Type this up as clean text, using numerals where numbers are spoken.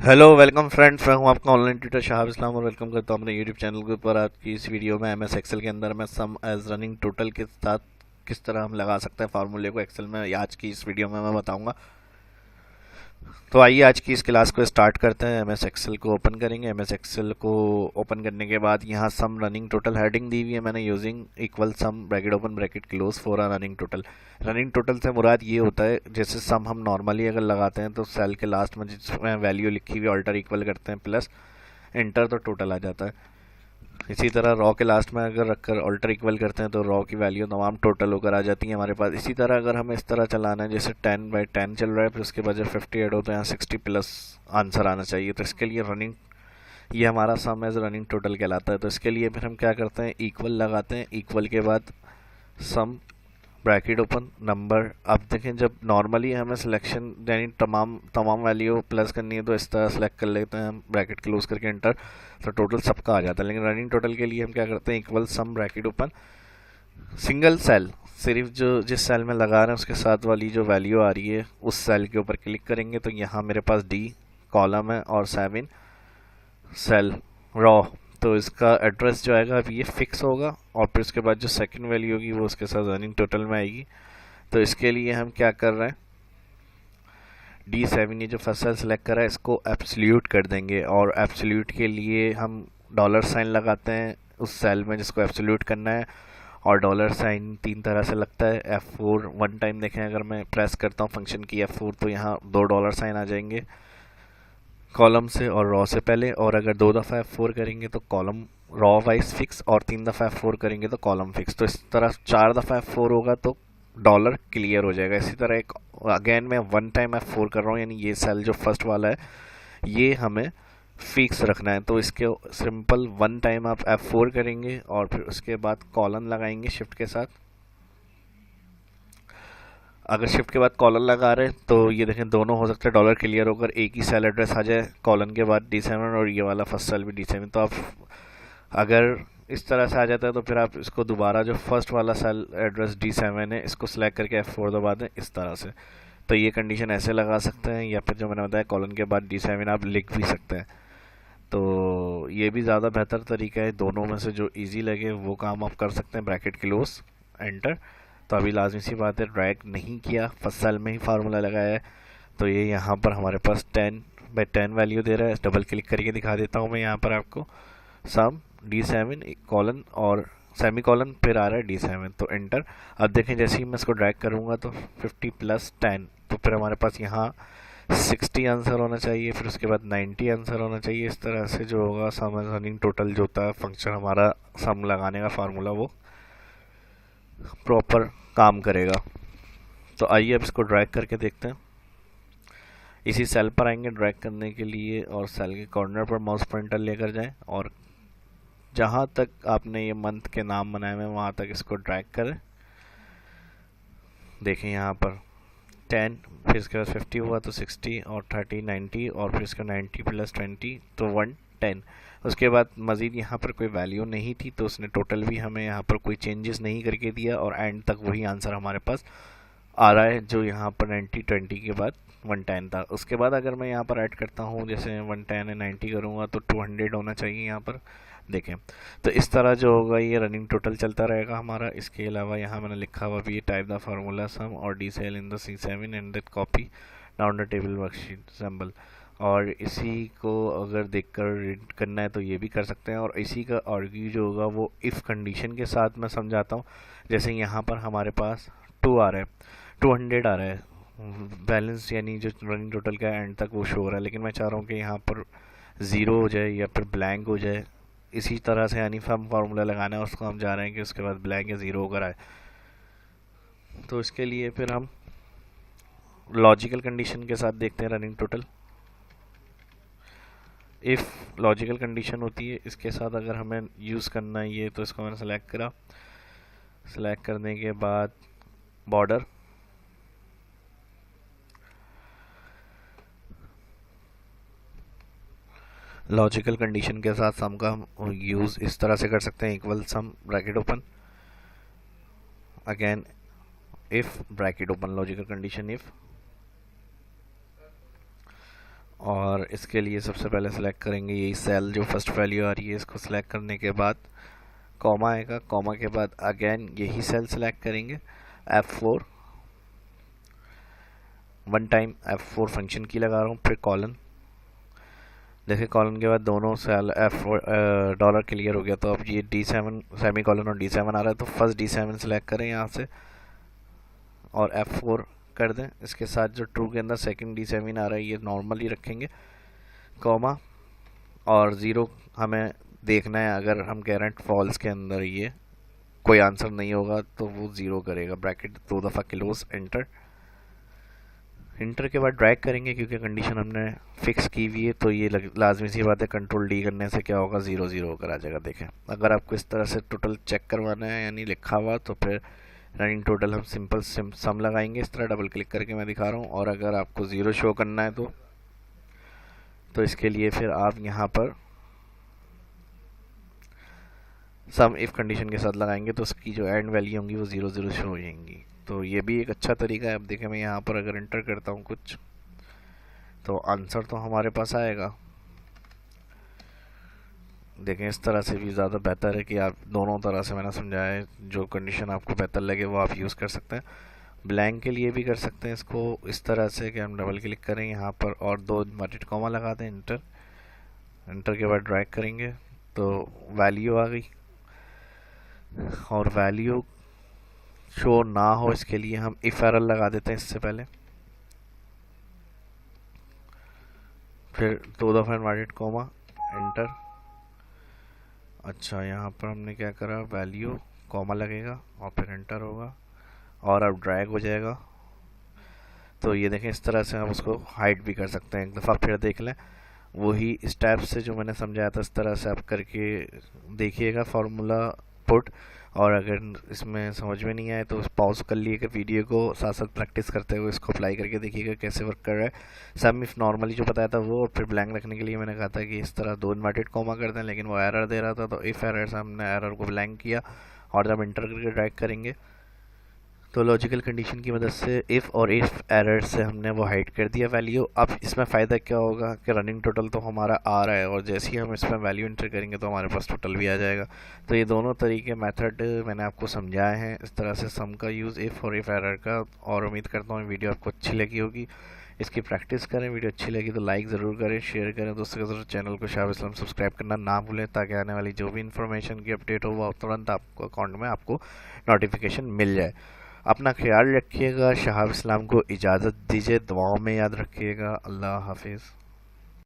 Hello welcome friends, मैं हूं आपका ऑनलाइन ट्यूटर शाहब इस्लाम और वेलकम करता हूं अपने यूट्यूब चैनल के ऊपर। आज की इस वीडियो में एमएस एक्सेल के अंदर मैं सम एज रनिंग टोटल के साथ किस तरह हम लगा सकते हैं फार्मूले को एक्सेल में, आज की इस वीडियो में मैं बताऊंगा। तो आइए आज की इस क्लास को स्टार्ट करते हैं। एमएस एक्सेल को ओपन करेंगे। एमएस एक्सेल को ओपन करने के बाद यहाँ सम रनिंग टोटल हेडिंग दी हुई है मैंने, using equal sum bracket open bracket close for a running total. Running total से मुराद ये होता है, जैसे सम हम नॉर्मली अगर लगाते हैं तो सेल के लास्ट में जिसमें वैल्यू लिखी हुई ऑल्टर इक्वल करते हैं प्लस एंटर तो टोटल आ जाता है। इसी तरह रॉ के लास्ट में अगर रखकर ऑल्टर इक्वल करते हैं तो रॉ की वैल्यू तमाम टोटल होकर आ जाती है हमारे पास। इसी तरह अगर हमें इस तरह चलाना है, जैसे 10/10 चल रहा है, फिर उसके बाद जब 50 ऐड हो तो यहाँ 60 प्लस आंसर आना चाहिए। तो इसके लिए रनिंग, ये हमारा सम एज रनिंग टोटल कहलाता है। तो इसके लिए फिर हम क्या करते हैं, इक्वल लगाते हैं। इक्वल के बाद सम ब्रैकेट ओपन नंबर। अब देखें, जब नॉर्मली हमें सिलेक्शन यानी तमाम तमाम वैल्यू प्लस करनी है तो इस तरह सेलेक्ट कर लेते हैं हम, ब्रैकेट क्लोज करके एंटर, तो टोटल सबका आ जाता है। लेकिन रनिंग टोटल के लिए हम क्या करते हैं, equal sum bracket open single cell, सिर्फ जो जिस सेल में लगा रहे हैं उसके साथ वाली जो वैल्यू आ रही है उस सेल के ऊपर क्लिक करेंगे तो यहाँ मेरे पास डी कॉलम है और 7 सेल रॉ। तो इसका एड्रेस जो आएगा अभी ये फिक्स होगा और फिर उसके बाद जो सेकंड वैल्यू होगी वो उसके साथ रनिंग टोटल में आएगी। तो इसके लिए हम क्या कर रहे हैं, D7 ये जो फर्स्ट सेल सेलेक्ट करा है इसको एब्सोल्यूट कर देंगे और एब्सोल्यूट के लिए हम डॉलर साइन लगाते हैं उस सेल में जिसको एब्सोल्यूट करना है। और डॉलर साइन 3 तरह से लगता है। F4 वन टाइम देखें, अगर मैं प्रेस करता हूँ फंक्शन की F4 तो यहाँ 2 डॉलर साइन आ जाएंगे कॉलम से और रॉ से पहले। और अगर 2 दफ़ा F4 करेंगे तो कॉलम रॉ वाइज फिक्स और 3 दफ़ा F4 करेंगे तो कॉलम फिक्स। तो इस तरह 4 दफ़ा F4 होगा तो डॉलर क्लियर हो जाएगा। इसी तरह एक अगेन मैं वन टाइम F4 कर रहा हूँ, यानी ये सेल जो फर्स्ट वाला है ये हमें फिक्स रखना है। तो इसके सिंपल वन टाइम आप F4 करेंगे और फिर उसके बाद कॉलन लगाएंगे शिफ्ट के साथ। अगर शिफ्ट के बाद कॉलन लगा रहे हैं तो ये देखें दोनों हो सकता है डॉलर क्लियर होकर एक ही सेल एड्रेस आ जाए, कॉलन के बाद D7 और ये वाला फर्स्ट सेल भी D7। तो आप अगर इस तरह से आ जाता है तो फिर आप इसको दोबारा जो फर्स्ट वाला सेल एड्रेस D7 है इसको सिलेक्ट करके F4 दबा दें इस तरह से। तो ये कंडीशन ऐसे लगा सकते हैं, या फिर जो मैंने बताया कॉलन के बाद D7 आप लिख भी सकते हैं। तो ये भी ज़्यादा बेहतर तरीका है, दोनों में से जो इजी लगे वो काम आप कर सकते हैं। Bracket close enter. तो अभी लाजमी सी बात है, ड्रैग नहीं किया, फर्स्ट सेल में ही फार्मूला लगाया है। तो ये यहाँ पर हमारे पास 10/10 वैल्यू दे रहा है। डबल क्लिक करके दिखा देता हूँ मैं यहाँ पर आपको, सम D7 कॉलन और सेमी कॉलन फिर आ रहा है D7, तो एंटर। अब देखें जैसे ही मैं इसको ड्रैग करूँगा तो 50 + 10, तो फिर हमारे पास यहाँ 60 आंसर होना चाहिए, फिर उसके बाद 90 आंसर होना चाहिए। इस तरह से जो होगा सम रनिंग टोटल जो होता है फंक्शन हमारा सम लगाने का फार्मूला, वो प्रॉपर काम करेगा। तो आइए अब इसको ड्रैग करके देखते हैं। इसी सेल पर आएंगे ड्रैग करने के लिए और सेल के कॉर्नर पर माउस पॉइंटर लेकर जाएं और जहाँ तक आपने ये मंथ के नाम बनाए हुए हैं वहाँ तक इसको ड्रैग करें। देखें यहाँ पर 10, फिर इसके बाद 50 हुआ तो 60 और 30 90 और फिर इसका 90 + 20 तो 110। उसके बाद मज़ीद यहाँ पर कोई वैल्यू नहीं थी तो उसने टोटल भी हमें यहाँ पर कोई चेंजेस नहीं करके दिया और एंड तक वही आंसर हमारे पास आ रहा है जो यहाँ पर 90 20 के बाद 110 था। उसके बाद अगर मैं यहाँ पर ऐड करता हूँ, जैसे 110 है 90 करूँगा तो 200 होना चाहिए यहाँ पर। देखें तो इस तरह जो होगा ये रनिंग टोटल चलता रहेगा हमारा। इसके अलावा यहाँ मैंने लिखा हुआ भी, टाइप द फार्मूला सम और D cell in the C7 and that copy down the table worksheet symbol. और इसी को अगर देखकर रीड करना है तो ये भी कर सकते हैं। और इसी का आर्ग्यू जो होगा वो इफ़ कंडीशन के साथ मैं समझाता हूँ। जैसे यहाँ पर हमारे पास 2 आ रहा है, 200 आ रहा है बैलेंस, यानी जो रनिंग टोटल का एंड तक वो शो हो रहा है, लेकिन मैं चाह रहा हूँ कि यहाँ पर 0 हो जाए या फिर ब्लैंक हो जाए। इसी तरह से यानी हम फार्मूला लगाना है उसको, हम जा रहे हैं कि उसके बाद ब्लैंक या 0 होकर आए। तो इसके लिए फिर हम लॉजिकल कंडीशन के साथ देखते हैं running total. If logical condition होती है इसके साथ अगर हमें यूज़ करना है ये, तो इसको मैंने सेलेक्ट करा। सेलेक्ट करने के बाद बॉर्डर, लॉजिकल कंडीशन के साथ सम का हम यूज़ इस तरह से कर सकते हैं, equal sum bracket open, again if bracket open logical condition if, और इसके लिए सबसे पहले सेलेक्ट करेंगे यही सेल जो फर्स्ट वैल्यू आ रही है, इसको सेलेक्ट करने के बाद कॉमा आएगा, कॉमा के बाद अगेन यही सेल सेलेक्ट करेंगे, F4 one time F4 function की लगा रहा हूँ, फिर कॉलन। देखिए कॉलन के बाद दोनों सेल F4 डॉलर क्लियर हो गया। तो अब ये D7 सेमी कॉलन और D7 आ रहा है, तो फर्स्ट D7 सेलेक्ट करें यहाँ से और F4 कर दें। इसके साथ जो ट्रू के अंदर सेकंड D7 आ रहा है ये नॉर्मली रखेंगे, कॉमा और ज़ीरो हमें देखना है। अगर हम कह रहे हैं फॉल्स के अंदर ये कोई आंसर नहीं होगा तो वो ज़ीरो करेगा, ब्रैकेट 2 दफ़ा क्लोज, एंटर। इंटर के बाद ड्रैग करेंगे क्योंकि कंडीशन हमने फिक्स की हुई है, तो ये लाजमी सी बात है, कंट्रोल डी करने से क्या होगा, 0 0 होकर आ जाएगा। देखें अगर आपको इस तरह से टोटल चेक करवाना है यानी लिखा हुआ, तो फिर रनिंग टोटल हम सिंपल सम लगाएंगे इस तरह डबल क्लिक करके मैं दिखा रहा हूँ। और अगर आपको 0 शो करना है तो इसके लिए फिर आप यहाँ पर सम इफ कंडीशन के साथ लगाएंगे तो उसकी जो एंड वैल्यू होंगी वो 0 0 शो हो जाएंगी। तो ये भी एक अच्छा तरीका है। अब देखें मैं यहाँ पर अगर इंटर करता हूँ कुछ तो आंसर तो हमारे पास आएगा। देखें इस तरह से भी ज़्यादा बेहतर है कि आप दोनों तरह से मैंने समझाया है, जो कंडीशन आपको बेहतर लगे वो आप यूज़ कर सकते हैं। ब्लैंक के लिए भी कर सकते हैं इसको इस तरह से कि हम डबल क्लिक करें यहाँ पर और 2 इन्वर्टेड कॉमा लगा दें, इंटर। इंटर के बाद ड्रैग करेंगे तो वैल्यू आ गई। और वैल्यू शो ना हो इसके लिए हम इफ एरर लगा देते हैं इससे पहले, फिर 2 दफ़ा इन्वर्टेड कॉमा, एंटर। अच्छा यहाँ पर हमने क्या करा, वैल्यू कॉमा लगेगा और फिर एंटर होगा और अब ड्रैग हो जाएगा। तो ये देखें इस तरह से हम उसको हाइड भी कर सकते हैं। एक दफ़ा फिर देख लें वही स्टेप से जो मैंने समझाया था, इस तरह से आप करके देखिएगा फार्मूला पुट। और अगर इसमें समझ में नहीं आए तो पॉज कर लिएगा वीडियो को, साथ साथ प्रैक्टिस करते हुए इसको अप्लाई करके देखिएगा कैसे वर्क कर रहा है। सम इफ नॉर्मली जो बताया था वो, और फिर ब्लैंक रखने के लिए मैंने कहा था कि इस तरह 2 इन्वर्टेड कॉमा कर दें, लेकिन वो एरर दे रहा था तो इफ एरर से हमने एरर को ब्लैंक किया। और जब इंटर करके ड्रैग करेंगे तो लॉजिकल कंडीशन की मदद से इफ़ और इफ़ एरर से हमने वो हाइड कर दिया वैल्यू। अब इसमें फ़ायदा क्या होगा कि रनिंग टोटल तो हमारा आ रहा है और जैसे ही हम इसमें वैल्यू इंटर करेंगे तो हमारे पास टोटल भी आ जाएगा। तो ये दोनों तरीके मेथड मैंने आपको समझाए हैं, इस तरह से सम का यूज़ इफ़ और इफ़ एरर का। और उम्मीद करता हूँ वीडियो आपको अच्छी लगी होगी, इसकी प्रैक्टिस करें। वीडियो अच्छी लगी तो लाइक ज़रूर करें, शेयर करें दोस्तों के साथ। चैनल को शाहब इस्लाम सब्सक्राइब करना ना भूलें ताकि आने वाली जो भी इन्फॉर्मेशन की अपडेट हो वो तुरंत आपको अकाउंट में आपको नोटिफिकेशन मिल जाए। अपना ख्याल रखिएगा, शाहब इस्लाम को इजाज़त दीजिए, दुआओं में याद रखिएगा। अल्लाह हाफिज़।